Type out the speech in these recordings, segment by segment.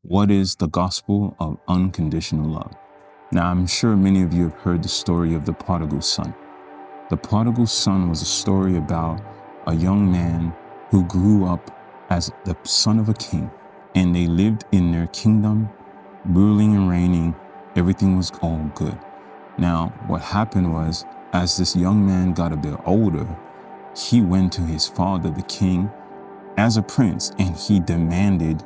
What is the gospel of unconditional love? Now, I'm sure many of you have heard the story of the prodigal son. The prodigal son was a story about a young man who grew up as the son of a king, and they lived in their kingdom, ruling and reigning. Everything was all good. Now, what happened was, as this young man got a bit older, he went to his father, the king, as a prince, and he demanded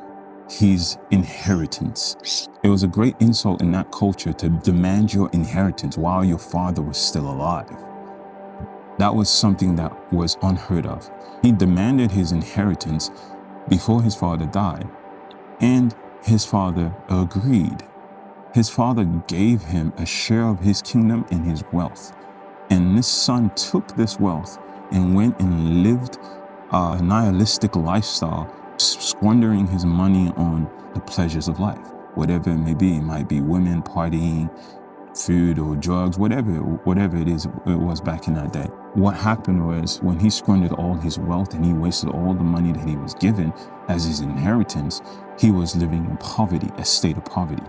his inheritance. It was a great insult in that culture to demand your inheritance while your father was still alive. That was something that was unheard of. He demanded his inheritance before his father died, and his father agreed. His father gave him a share of his kingdom and his wealth. And this son took this wealth and went and lived a nihilistic lifestyle, squandering his money on the pleasures of life, whatever it may be. It might be women, partying, food, or drugs, whatever it is, it was back in that day. What happened was, when he squandered all his wealth and he wasted all the money that he was given as his inheritance, he was living in poverty, a state of poverty.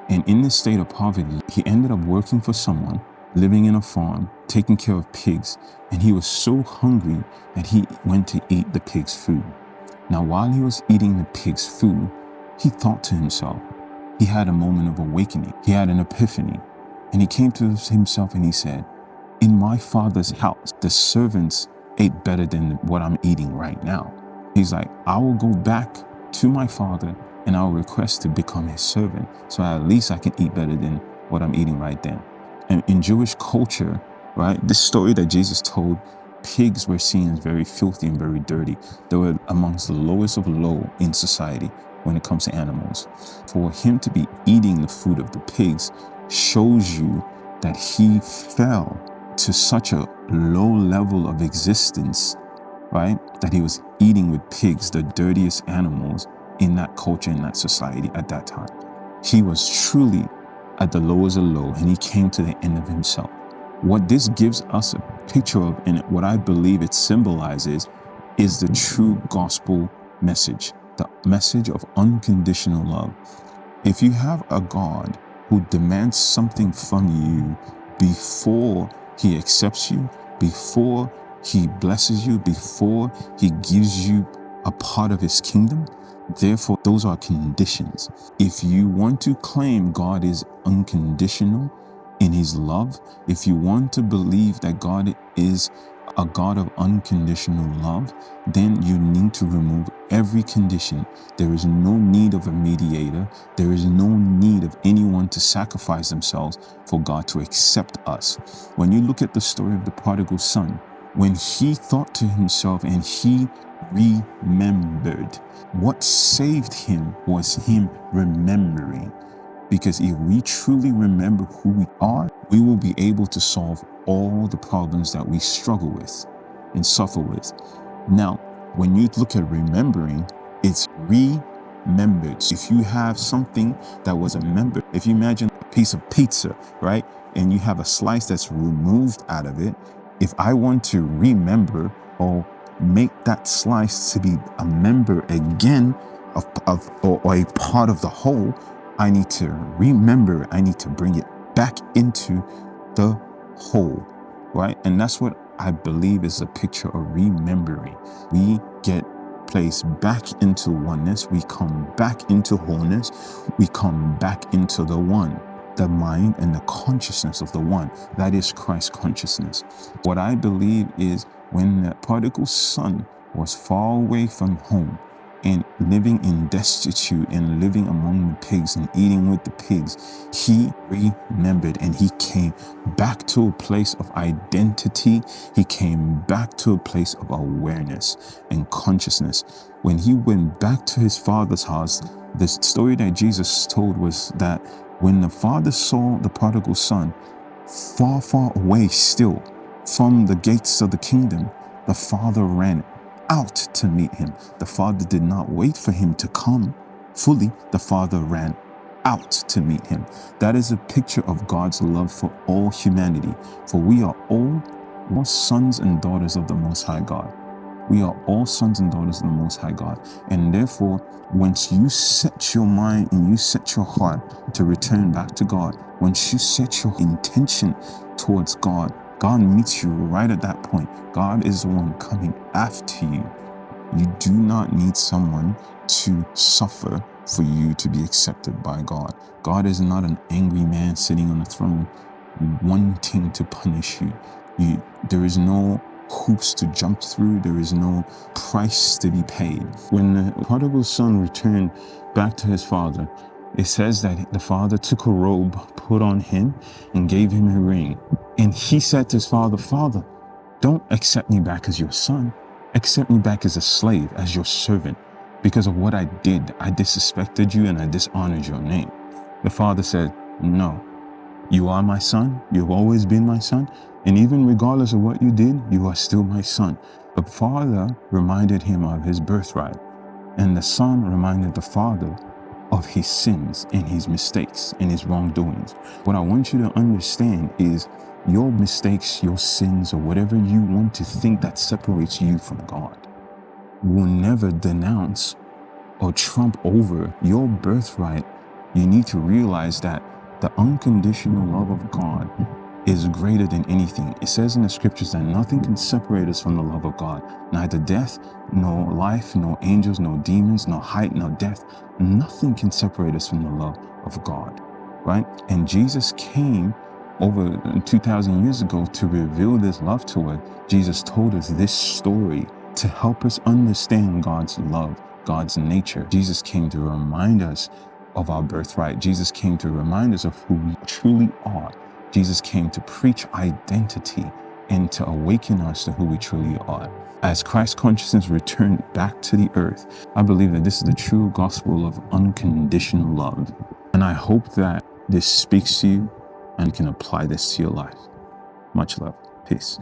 And in this state of poverty, he ended up working for someone, living in a farm, taking care of pigs, and he was so hungry that he went to eat the pig's food. Now, while he was eating the pig's food, he thought to himself, he had a moment of awakening, he had an epiphany, and he came to himself and he said, in my father's house, the servants ate better than what I'm eating right now. He's like, I will go back to my father and I'll request to become his servant, so at least I can eat better than what I'm eating right then. And in Jewish culture, right, this story that Jesus told, pigs were seen as very filthy and very dirty. They were amongst the lowest of low in society when it comes to animals. For him to be eating the food of the pigs shows you that he fell to such a low level of existence, right, that he was eating with pigs, the dirtiest animals in that culture, in that society at that time. He was truly at the lowest of low, and he came to the end of himself. What this gives us a picture of, and what I believe it symbolizes, is the true gospel message, the message of unconditional love. If you have a God who demands something from you before he accepts you, before he blesses you, before he gives you a part of his kingdom, therefore, those are conditions. If you want to claim God is unconditional in his love, if you want to believe that God is a God of unconditional love, then you need to remove every condition. There is no need of a mediator. There is no need of anyone to sacrifice themselves for God to accept us. When you look at the story of the prodigal son, when he thought to himself and he remembered, what saved him was him remembering. Because if we truly remember who we are, we will be able to solve all the problems that we struggle with and suffer with. Now, when you look at remembering, it's remembered. If you have something that was a member, if you imagine a piece of pizza, right, and you have a slice that's removed out of it, if I want to remember or make that slice to be a member again or a part of the whole, I need to remember, I need to bring it back into the whole, right? And that's what I believe is a picture of remembering. We get placed back into oneness, we come back into wholeness, we come back into the one, the mind and the consciousness of the one. That is Christ consciousness. What I believe is, when the prodigal son was far away from home and living in destitute and living among the pigs and eating with the pigs, he remembered and he came back to a place of identity. He came back to a place of awareness and consciousness. When he went back to his father's house, the story that Jesus told was that when the father saw the prodigal son far, far away still from the gates of the kingdom, the father ran out to meet him. The father did not wait for him to come fully. The father ran out to meet him. That is a picture of God's love for all humanity, for we are all sons and daughters of the Most High God. We are all sons and daughters of the Most High God. And therefore, once you set your mind and you set your heart to return back to God, once you set your intention towards God, God meets you right at that point. God is the one coming after you. You do not need someone to suffer for you to be accepted by God. God is not an angry man sitting on a throne wanting to punish you. There is no hoops to jump through. There is no price to be paid. When the prodigal son returned back to his father, it says that the father took a robe, put on him, and gave him a ring. And he said to his father, "Father, don't accept me back as your son. Accept me back as a slave, as your servant. Because of what I did, I disrespected you and I dishonored your name." The father said, "No, you are my son. You've always been my son. And even regardless of what you did, you are still my son." The father reminded him of his birthright, and the son reminded the father of his sins and his mistakes and his wrongdoings. What I want you to understand is your mistakes, your sins, or whatever you want to think that separates you from God will never denounce or trump over your birthright. You need to realize that the unconditional love of God is greater than anything. It says in the scriptures that nothing can separate us from the love of God. Neither death, nor life, nor angels, nor demons, nor height, nor depth. Nothing can separate us from the love of God, right? And Jesus came over 2,000 years ago to reveal this love to us. Jesus told us this story to help us understand God's love, God's nature. Jesus came to remind us of our birthright. Jesus came to remind us of who we truly are. Jesus came to preach identity and to awaken us to who we truly are. As Christ consciousness returned back to the earth, I believe that this is the true gospel of unconditional love. And I hope that this speaks to you and can apply this to your life. Much love. Peace.